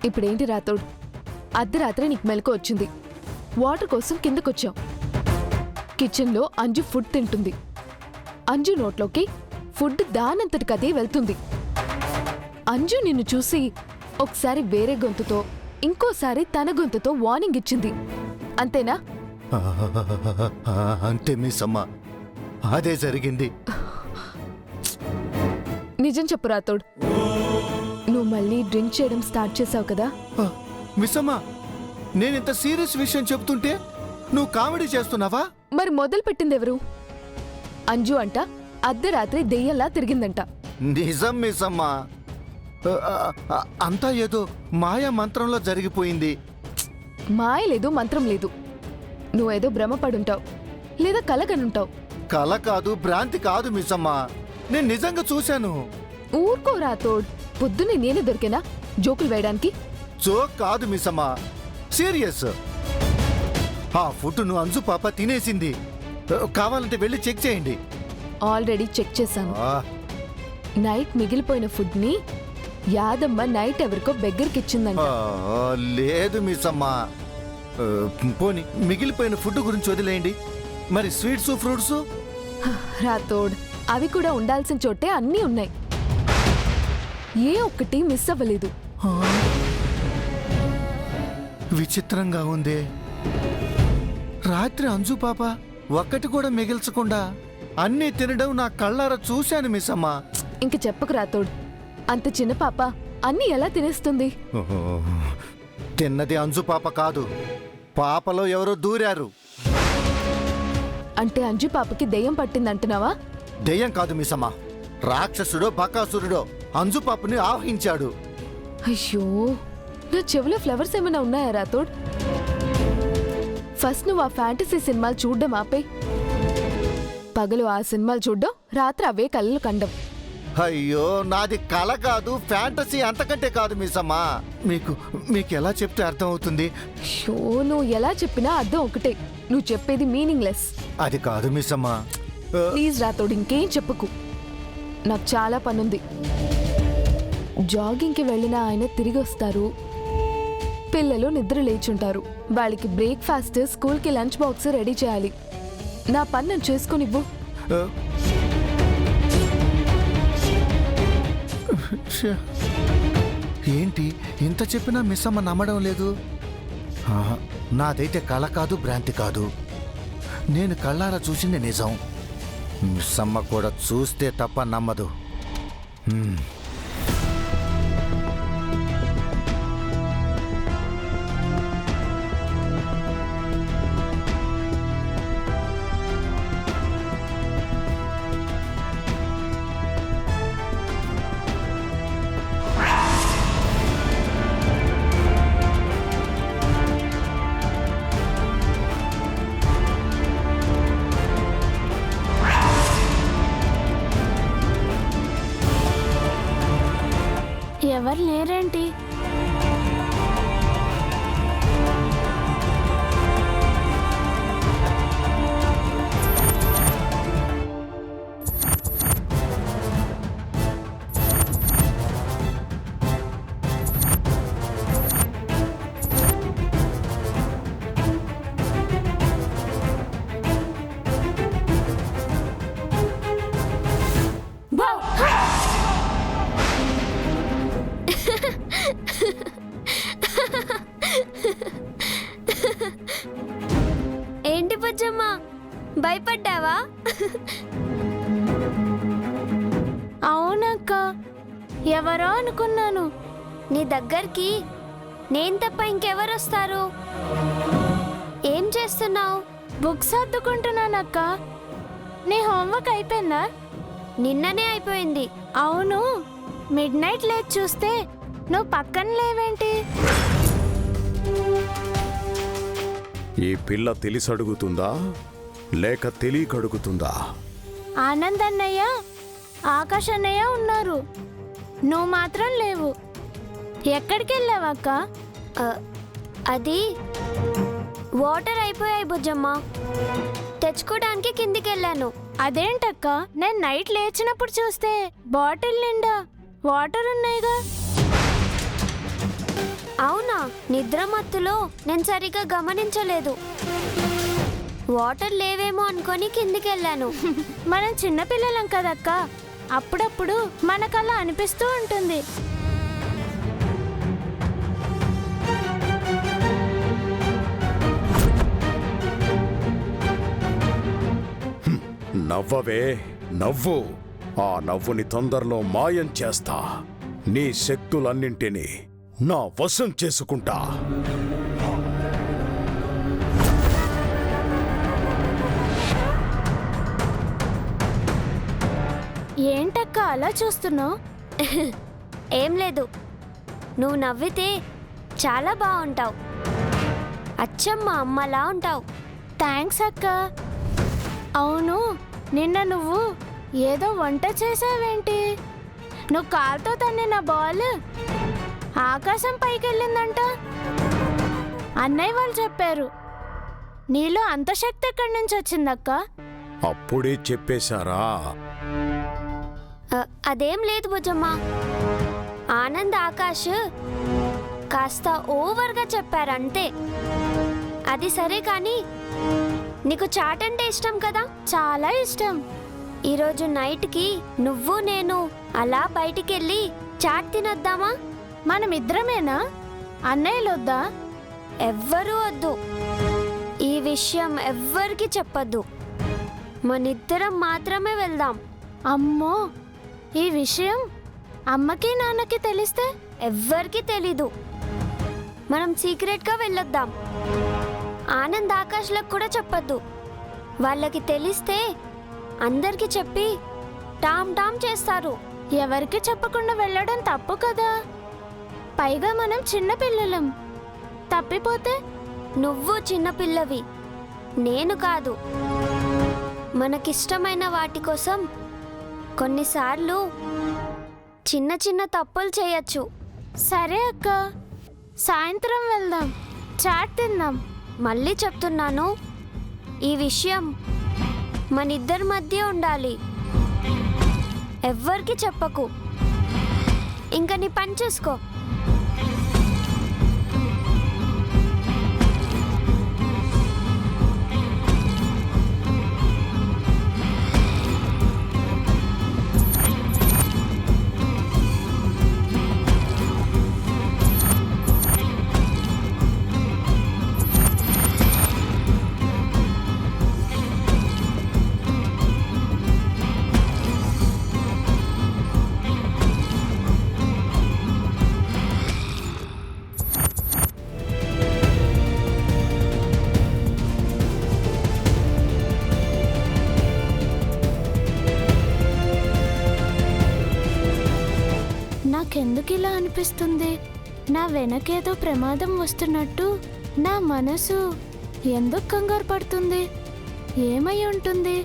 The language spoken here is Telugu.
ఇప్పుడేంటి రాతోడు, అర్ధరాత్రి నీకు మెలకు వచ్చింది, వాటర్ కోసం కిందకొచ్చావు. కిచెన్లో అంజు ఫుడ్ తింటుంది. అంజు నోట్లోకి ఫుడ్ దానంతటికదే వెళ్తుంది. అంజు నిన్ను చూసి ఒకసారి వేరే గొంతుతో, ఇంకోసారి తన గొంతుతో వార్నింగ్ ఇచ్చింది. అంతేనా? అంతే మిస్ అమ్మ, అదే జరిగింది. నిజం చెప్పు రాతోడు, నువ్వు మళ్ళీ డ్రింక్ చేయడం స్టార్ట్ చేసావు కదా? మిస్ అమ్మ, నేనింత సీరియస్ విషయం చెప్తుంటే నువ్వు కామెడీ చేస్తున్నావా? మరి మొదలు పెట్టిందెవరు? అంజు అంట అర్ధరాత్రి దెయ్యంలా తిరిగిందంట. నిజం మిస్ అమ్మ, అంతా ఏదో మాయా మంత్రంలో జరిగిపోయింది. మాయ లేదు, మంత్రం లేదు. నువ్వేదో భ్రమపడుంటావు, లేదా కలగనుంటావు. కల కాదు, భ్రాంతి కాదు మిస్ అమ్మ, నేను నిజంగా చూశాను. ఊరుకో రాతోడ్, పొద్దున్నే నేనే దొరికేనా జోకులు వేయడానికి? జోక్ కాదు మిస్ అమ్మ, సీరియస్. ఆ ఫుడ్ను అంజు పాప తినేసింది. కావాలంటే వెళ్ళి చెక్ చేయండి. ఆల్రెడీ చెక్ చేశాను. నైట్ మిగిలిపోయిన ఫుడ్ ని యాదమ్మ నైట్ ఎవరికో బెగ్గరికిచ్చిందంట. లేదు మిస్ అమ్మ, పోనీ మిగిలిపోయిన ఫుడ్ గురించి వదిలేయండి. మరి స్వీట్స్, ఫ్రూట్స్? రాతోడ్, అవి కూడా ఉండాల్సిన చోటే అన్నీ ఉన్నాయి. ఏ ఒక్కటి మిస్ అవ్వలేదు. విచిత్రంగా ఉందే. రాత్రి అంజు పాప ఒక్కటి కూడా మిగిల్చకుండా అన్నీ తినడం నా కళ్ళారా చూశాను మిస్ అమ్మ. ఇంక చెప్పకు రాతోడ్, అంత చిన్న పాప అన్నీ ఎలా తినేస్తుంది? తిన్నది అంజు పాప కాదు, పాపలో ఎవరో దూరారు. అంటే అంజు పాపకి దెయ్యం పట్టిందంటున్నావా? దెయ్యం కాదు మిస్ అమ్మ, రాక్షసుడో బకాసురుడో అంజు పాపని ఆవహించాడు. అయ్యో, నా చెవిలో ఫ్లవర్స్ ఏమైనా ఉన్నాయా రాతోడ్? ఫస్ట్ నువ్వు ఆ ఫ్యాంటసీ సినిమాలు చూడ్డం ఆపే. పగలు ఆ సినిమాలు చూడ్డం, రాత్రి అవే కళ్ళు కండం. అయ్యో, నాది కల కాదు, ఫ్యాంటసీ అంతకంటే కాదు మిస్ అమ్మ. మీకు ఎలా చెప్తే అర్థం అవుతుంది? అయ్యో, నువ్వు ఎలా చెప్పినా అర్థం ఒకటే, నువ్వు చెప్పేది మీనింగ్లెస్. అది కాదు మిస్ అమ్మ. ప్లీజ్ రాతోడు, ఇంకేం చెప్పుకు, నాకు చాలా పనుంది. జాగింగ్కి వెళ్ళిన ఆయన తిరిగి వస్తారు, పిల్లలు నిద్ర లేచుంటారు, వాళ్ళకి బ్రేక్ఫాస్ట్, స్కూల్కి లంచ్ బాక్స్ రెడీ చేయాలి. నా పని నేను చేసుకునివ్వు. ఏంటి ఇంత చెప్పినా మిస్ అమ్మ నమ్మడం లేదు? నాదైతే కళ కాదు, భ్రాంతి కాదు, నేను కళ్ళారా చూసింది నిజం. మిస్ అమ్మ కూడా చూస్తే తప్ప నమ్మదు. ఎవరు లేరేంటి? ఏంటి బుజ్జమ్మా, భయపడ్డావా? అవునక్క, ఎవరో అనుకున్నాను. నీ దగ్గరికి నేను తప్ప ఇంకెవరొస్తారు? ఏం చేస్తున్నావు? బుక్స్ సర్దుకుంటున్నానక్క. నీ హోంవర్క్ అయిపోయిందా? నిన్ననే అయిపోయింది. అవును, మిడ్ నైట్ లేచి చూస్తే నువ్వు పక్కన లేవేంటి? ఈ పిల్ల తెలిసి అడుగుతుందా లేక తెలియక అడుగుతుందా? ఆనంద్ అన్నయ్య, ఆకాష్ అన్నయ్య ఉన్నారు, నువ్వు మాత్రం లేవు. ఎక్కడికి వెళ్ళావక్క? అది వాటర్ అయిపోయాయి బుజ్జమ్మ, తెచ్చుకోవడానికి కిందికి వెళ్ళాను. అదేంటక్క, నేను నైట్ లేచినప్పుడు చూస్తే బాటిల్ నిండా వాటర్ ఉన్నాయిగా. నిద్ర మత్తులో నేను సరిగా గమనించలేదు. వాటర్ లేవేమో అనుకొని కిందికి వెళ్ళాను. మనం చిన్నపిల్లలం కదక్క, అప్పుడప్పుడు మనకలా అనిపిస్తూ ఉంటుంది. నవ్వవే నవ్వు. ఆ నవ్వుని తొందరలో మాయం చేస్తా. నీ శక్తులన్నింటినీ నా వశం చేసుకుంటా. ఏంటక్క అలా చూస్తున్నావు? ఏం లేదు, నువ్వు నవ్వితే చాలా బాగుంటావు. అచ్చం మా అమ్మలా ఉంటావు. థ్యాంక్స్ అక్క. అవును, నిన్న నువ్వు ఏదో వంట చేసావేంటి? నువ్వు కాలుతో తన్నిన బాల్ ఆకాశం పైకెళ్ళిందంట. అన్నయ్య వాళ్ళు చెప్పారు. నీలో అంత శక్తి ఎక్కడి నుంచి వచ్చిందక్క? అప్పుడే చెప్పేశారా? అదేం లేదు భుజమ్మ. ఆనంద్ ఆకాష్ కాస్త ఓవర్గా చెప్పారంతే. అది సరే కానీ నీకు చాట్ అంటే ఇష్టం కదా? చాలా ఇష్టం. ఈరోజు నైట్కి నువ్వు నేను అలా బయటికెళ్ళి చాట్ తినొద్దామా? మనమిద్దరమేనా? అన్నయ్యలు వద్దా? ఎవ్వరూ వద్దు. ఈ విషయం ఎవ్వరికి చెప్పొద్దు. మనిద్దరం మాత్రమే వెళ్దాం. అమ్మో, ఈ విషయం అమ్మకి నాన్నకి తెలిస్తే? ఎవ్వరికి తెలీదు. మనం సీక్రెట్గా వెళ్ళొద్దాం. ఆనంద్ ఆకాష్లకు కూడా చెప్పొద్దు. వాళ్ళకి తెలిస్తే అందరికి చెప్పి టామ్ టామ్ చేస్తారు. ఎవరికి చెప్పకుండా వెళ్ళడం తప్పు కదా. పైగా మనం చిన్నపిల్లలం. తప్పిపోతే? నువ్వు చిన్నపిల్లవి, నేను కాదు. మనకిష్టమైన వాటి కోసం కొన్నిసార్లు చిన్న చిన్న తప్పులు చేయొచ్చు. సరే అక్క, సాయంత్రం వెళ్దాం, చాట్ తిందాం. మళ్ళీ చెప్తున్నాను, ఈ విషయం మనిద్దరి మధ్య ఉండాలి. ఎవ్వరికి చెప్పకు. ఇంకా నీ పని చూసుకో. నాకెందుకు ఇలా అనిపిస్తుంది? నా వెనకేదో ప్రమాదం వస్తున్నట్టు నా మనసు ఎందుకు కంగారు పడుతుంది? ఏమై ఉంటుంది?